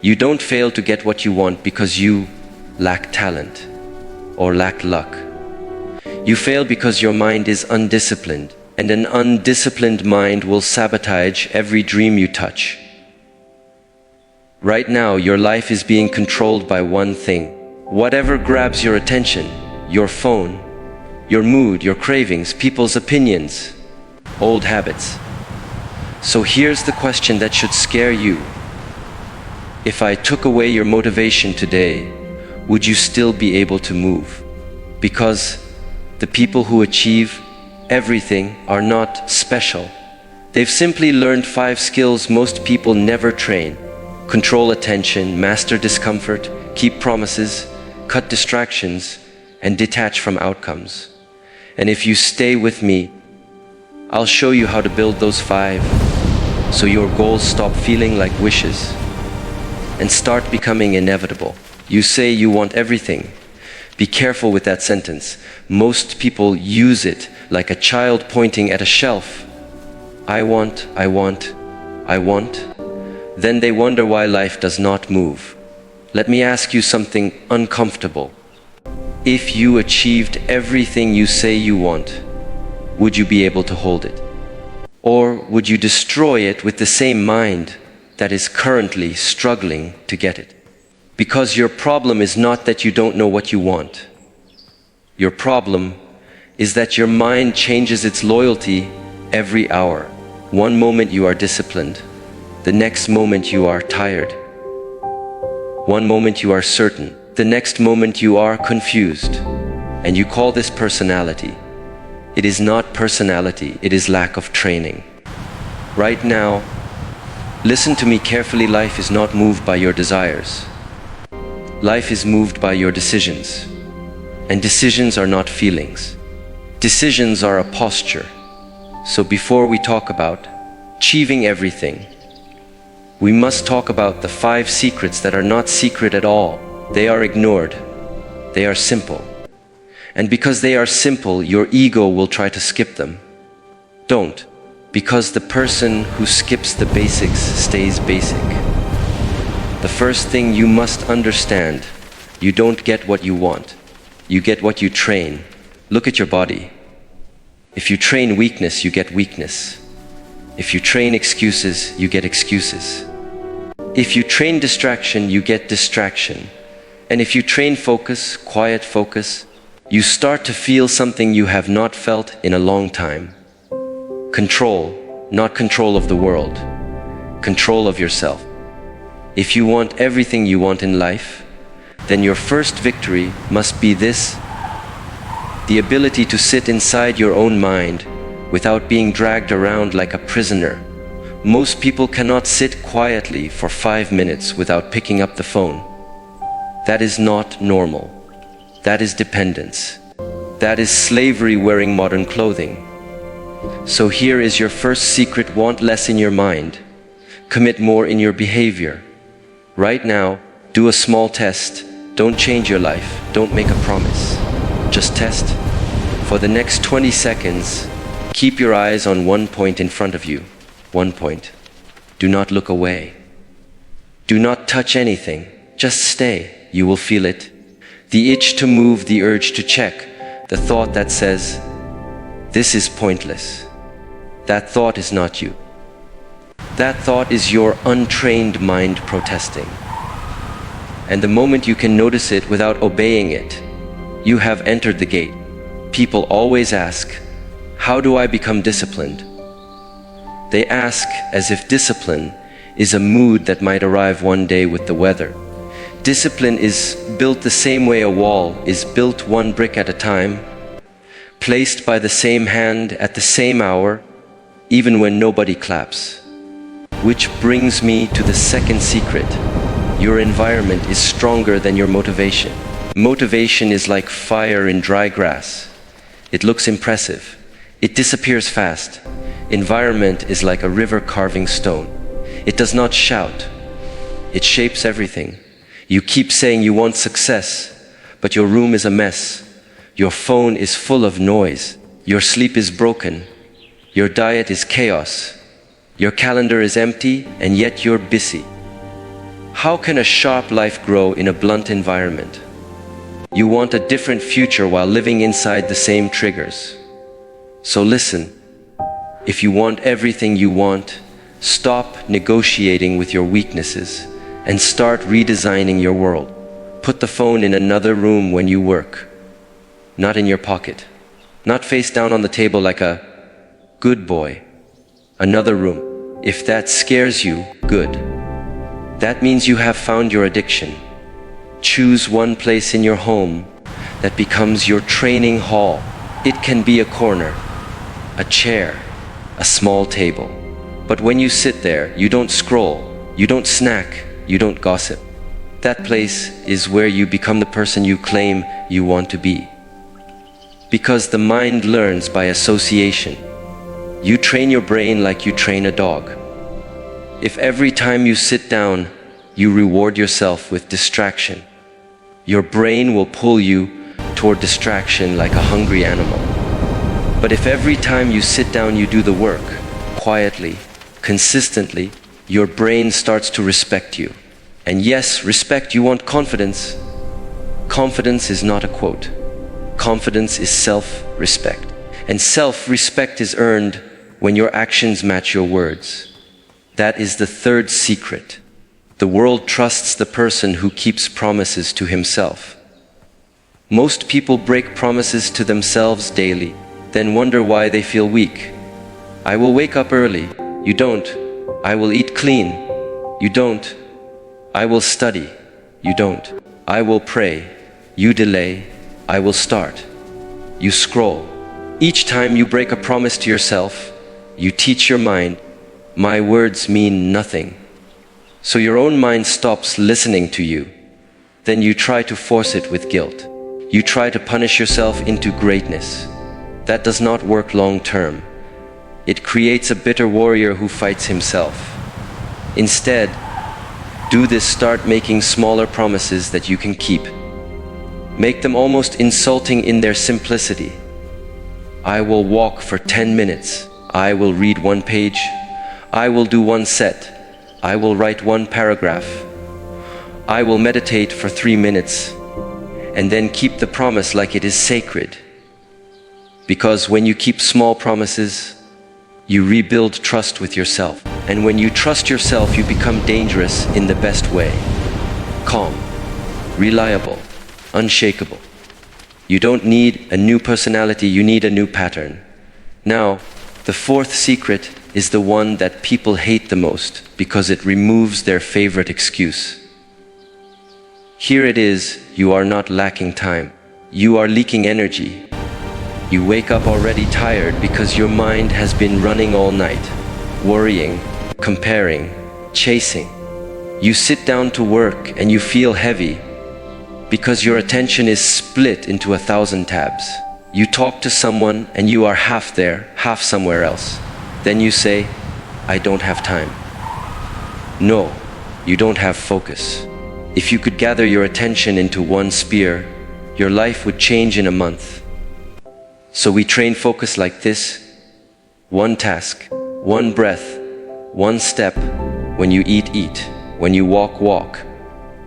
You don't fail to get what you want because you lack talent or lack luck. You fail because your mind is undisciplined, and an undisciplined mind will sabotage every dream you touch. Right now, your life is being controlled by one thing. Whatever grabs your attention, your phone, your mood, your cravings, people's opinions, old habits. So here's the question that should scare you. If I took away your motivation today, would you still be able to move? Because the people who achieve everything are not special. They've simply learned 5 skills most people never train. Control attention, master discomfort, keep promises, cut distractions, and detach from outcomes. And if you stay with me, I'll show you how to build those 5 so your goals stop feeling like wishes and start becoming inevitable. You say you want everything. Be careful with that sentence. Most people use it like a child pointing at a shelf. I want, I want, I want. Then they wonder why life does not move. Let me ask you something uncomfortable. If you achieved everything you say you want, would you be able to hold it? Or would you destroy it with the same mind that is currently struggling to get it? Because your problem is not that you don't know what you want. Your problem is that your mind changes its loyalty every hour. One moment you are disciplined, the next moment you are tired. One moment you are certain, the next moment you are confused. And you call this personality. It is not personality, it is lack of training. Right now, listen to me carefully. Life is not moved by your desires. Life is moved by your decisions. And decisions are not feelings. Decisions are a posture. So before we talk about achieving everything, we must talk about the 5 secrets that are not secret at all. They are ignored. They are simple. And because they are simple, your ego will try to skip them. Don't, because the person who skips the basics stays basic. The first thing you must understand, you don't get what you want. You get what you train. Look at your body. If you train weakness, you get weakness. If you train excuses, you get excuses. If you train distraction, you get distraction. And if you train focus, quiet focus, you start to feel something you have not felt in a long time. Control, not control of the world, control of yourself. If you want everything you want in life, then your first victory must be this: the ability to sit inside your own mind without being dragged around like a prisoner. Most people cannot sit quietly for 5 minutes without picking up the phone. That is not normal. That is dependence. That is slavery wearing modern clothing. So here is your first secret: want less in your mind. Commit more in your behavior. Right now, do a small test. Don't change your life. Don't make a promise. Just test. For the next 20 seconds, keep your eyes on one point in front of you. One point. Do not look away. Do not touch anything. Just stay. You will feel it. The itch to move, the urge to check, the thought that says, this is pointless. That thought is not you. That thought is your untrained mind protesting. And the moment you can notice it without obeying it, you have entered the gate. People always ask, how do I become disciplined? They ask as if discipline is a mood that might arrive one day with the weather. Discipline is built the same way a wall is built, one brick at a time, placed by the same hand at the same hour, even when nobody claps. Which brings me to the second secret. Your environment is stronger than your motivation. Motivation is like fire in dry grass. It looks impressive. It disappears fast. Environment is like a river carving stone. It does not shout. It shapes everything. You keep saying you want success, but your room is a mess. Your phone is full of noise. Your sleep is broken. Your diet is chaos. Your calendar is empty, and yet you're busy. How can a sharp life grow in a blunt environment? You want a different future while living inside the same triggers. So listen, if you want everything you want, stop negotiating with your weaknesses and start redesigning your world. Put the phone in another room when you work, not in your pocket, not face down on the table like a good boy. Another room. If that scares you, good. That means you have found your addiction. Choose one place in your home that becomes your training hall. It can be a corner, a chair, a small table. But when you sit there, you don't scroll, you don't snack, you don't gossip. That place is where you become the person you claim you want to be. Because the mind learns by association. You train your brain like you train a dog. If every time you sit down, you reward yourself with distraction, your brain will pull you toward distraction like a hungry animal. But if every time you sit down you do the work, quietly, consistently, your brain starts to respect you. And yes, respect, you want confidence. Confidence is not a quote. Confidence is self-respect. And self-respect is earned when your actions match your words. That is the third secret. The world trusts the person who keeps promises to himself. Most people break promises to themselves daily, then wonder why they feel weak. I will wake up early. You don't. I will eat clean. You don't. I will study. You don't. I will pray. You delay. I will start. You scroll. Each time you break a promise to yourself, you teach your mind, my words mean nothing. So your own mind stops listening to you. Then you try to force it with guilt. You try to punish yourself into greatness. That does not work long term. It creates a bitter warrior who fights himself. Instead, do this: start making smaller promises that you can keep. Make them almost insulting in their simplicity. I will walk for 10 minutes. I will read one page. I will do one set. I will write one paragraph. I will meditate for 3 minutes. And then keep the promise like it is sacred. Because when you keep small promises, you rebuild trust with yourself. And when you trust yourself, you become dangerous in the best way. Calm, reliable, unshakable. You don't need a new personality, you need a new pattern. Now, the fourth secret is the one that people hate the most because it removes their favorite excuse. Here it is: you are not lacking time. You are leaking energy. You wake up already tired because your mind has been running all night, worrying, comparing, chasing. You sit down to work and you feel heavy because your attention is split into 1,000 tabs. You talk to someone and you are half there, half somewhere else. Then you say, I don't have time. No, you don't have focus. If you could gather your attention into one spear, your life would change in a month. So we train focus like this: one task, one breath, one step. When you eat, eat. When you walk, walk.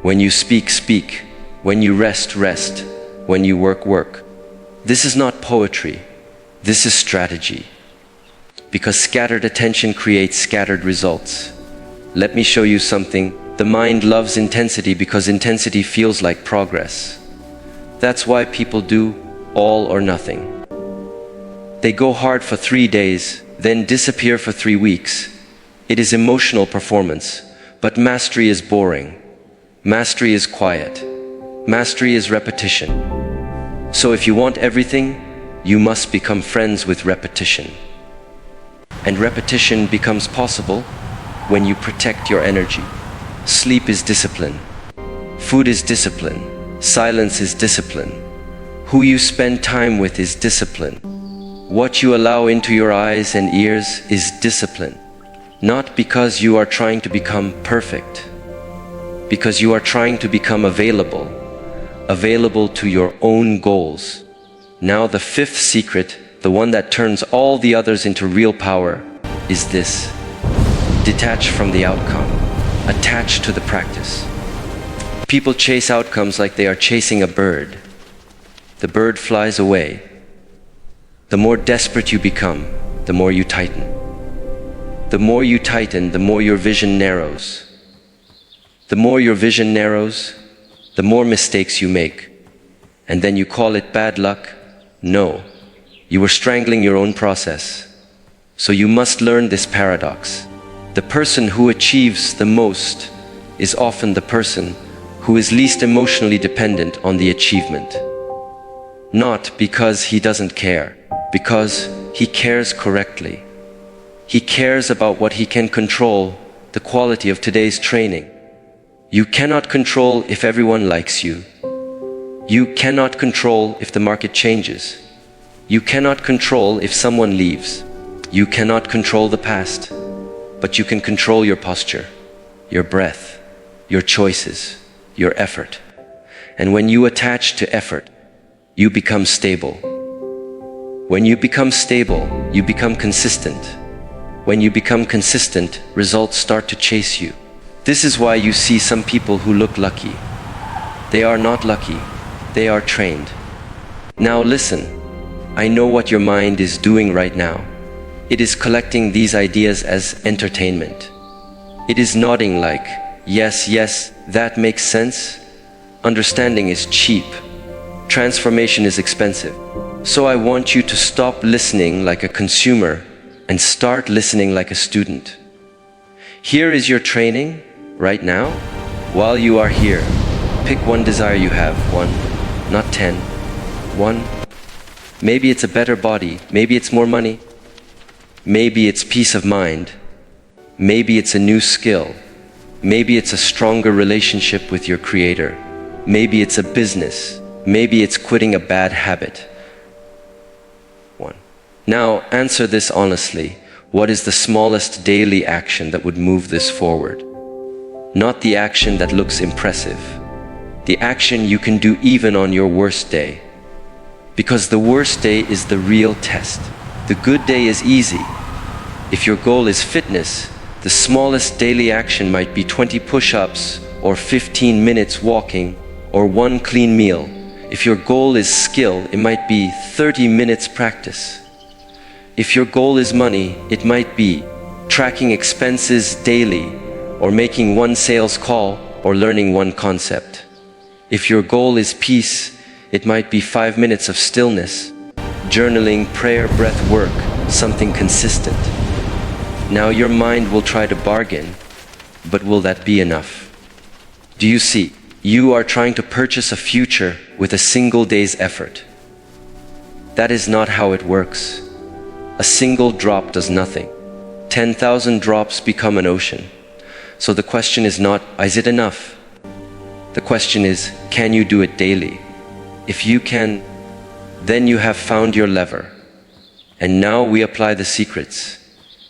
When you speak, speak. When you rest, rest. When you work, work. This is not poetry. This is strategy. Because scattered attention creates scattered results. Let me show you something. The mind loves intensity because intensity feels like progress. That's why people do all or nothing. They go hard for 3 days, then disappear for 3 weeks. It is emotional performance, but mastery is boring. Mastery is quiet. Mastery is repetition. So if you want everything, you must become friends with repetition. And repetition becomes possible when you protect your energy. Sleep is discipline. Food is discipline. Silence is discipline. Who you spend time with is discipline. What you allow into your eyes and ears is discipline. Not because you are trying to become perfect, because you are trying to become available to your own goals. Now the fifth secret, the one that turns all the others into real power, is this: detach from the outcome. attached to the practice. People chase outcomes like they are chasing a bird. The bird flies away. The more desperate you become, the more you tighten. The more you tighten, the more your vision narrows. The more your vision narrows, the more mistakes you make. And then you call it bad luck? No, you were strangling your own process. So you must learn this paradox. The person who achieves the most is often the person who is least emotionally dependent on the achievement. Not because he doesn't care, because he cares correctly. He cares about what he can control, the quality of today's training. You cannot control if everyone likes you. You cannot control if the market changes. You cannot control if someone leaves. You cannot control the past, but you can control your posture, your breath, your choices, your effort. And when you attach to effort, you become stable. When you become stable, you become consistent. When you become consistent, results start to chase you. This is why you see some people who look lucky. They are not lucky, they are trained. Now listen, I know what your mind is doing right now. It is collecting these ideas as entertainment. It is nodding like, yes, yes, that makes sense. Understanding is cheap. Transformation is expensive. So I want you to stop listening like a consumer and start listening like a student. Here is your training, right now. While you are here, pick one desire you have, one, not 10, one. Maybe it's a better body, maybe it's more money, maybe it's peace of mind, maybe it's a new skill, maybe it's a stronger relationship with your creator, maybe it's a business, maybe it's quitting a bad habit. One. Now answer this honestly. What is the smallest daily action that would move this forward? Not the action that looks impressive. The action you can do even on your worst day. Because the worst day is the real test. The good day is easy. If your goal is fitness, the smallest daily action might be 20 push-ups or 15 minutes walking or one clean meal. If your goal is skill, it might be 30 minutes practice. If your goal is money, it might be tracking expenses daily or making one sales call or learning one concept. If your goal is peace, it might be 5 minutes of stillness, journaling, prayer, breath work, something consistent. Now your mind will try to bargain, but will that be enough? Do you see? You are trying to purchase a future with a single day's effort. That is not how it works. A single drop does nothing. 10,000 drops become an ocean. So the question is not, is it enough? The question is, can you do it daily? If you can, then you have found your lever. And now we apply the secrets.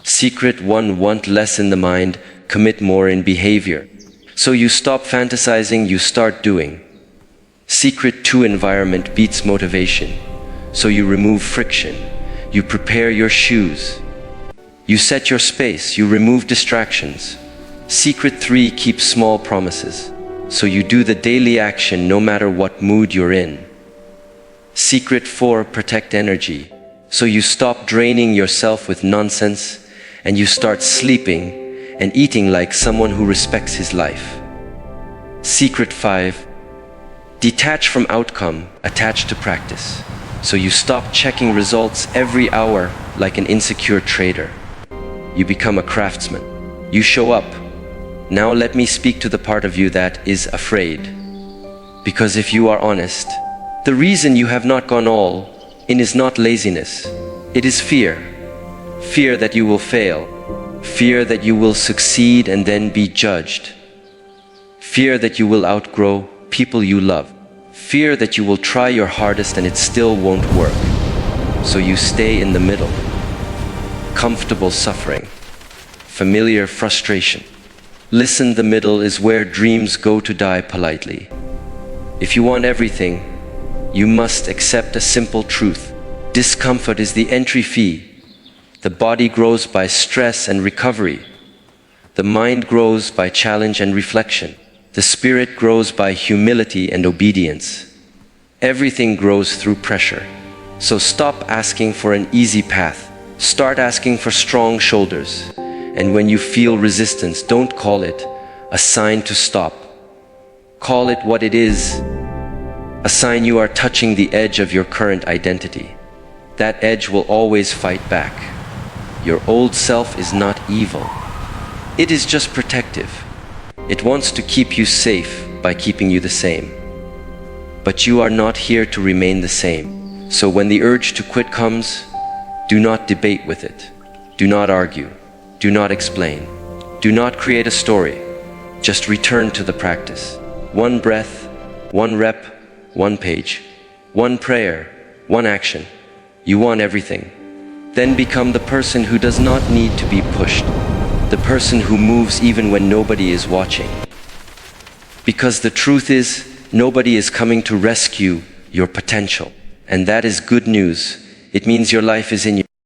Secret 1, want less in the mind, commit more in behavior. So you stop fantasizing, you start doing. Secret 2, environment beats motivation. So you remove friction. You prepare your shoes. You set your space, you remove distractions. Secret 3, keep small promises. So you do the daily action no matter what mood you're in. Secret 4, protect energy. So you stop draining yourself with nonsense and you start sleeping and eating like someone who respects his life. Secret 5, detach from outcome, attach to practice. So you stop checking results every hour like an insecure trader. You become a craftsman. You show up. Now let me speak to the part of you that is afraid. Because if you are honest, the reason you have not gone all in is not laziness. It is fear. Fear that you will fail. Fear that you will succeed and then be judged. Fear that you will outgrow people you love. Fear that you will try your hardest and it still won't work. So you stay in the middle. Comfortable suffering. Familiar frustration. Listen, the middle is where dreams go to die politely. If you want everything, you must accept a simple truth. Discomfort is the entry fee. The body grows by stress and recovery. The mind grows by challenge and reflection. The spirit grows by humility and obedience. Everything grows through pressure. So stop asking for an easy path. Start asking for strong shoulders. And when you feel resistance, don't call it a sign to stop. Call it what it is, a sign you are touching the edge of your current identity. That edge will always fight back. Your old self is not evil. It is just protective. It wants to keep you safe by keeping you the same. But you are not here to remain the same. So when the urge to quit comes, do not debate with it. Do not argue. Do not explain. Do not create a story. Just return to the practice. One breath, one rep, one page, one prayer, one action. You want everything. Then become the person who does not need to be pushed. The person who moves even when nobody is watching. Because the truth is, nobody is coming to rescue your potential. And that is good news. It means your life is in you.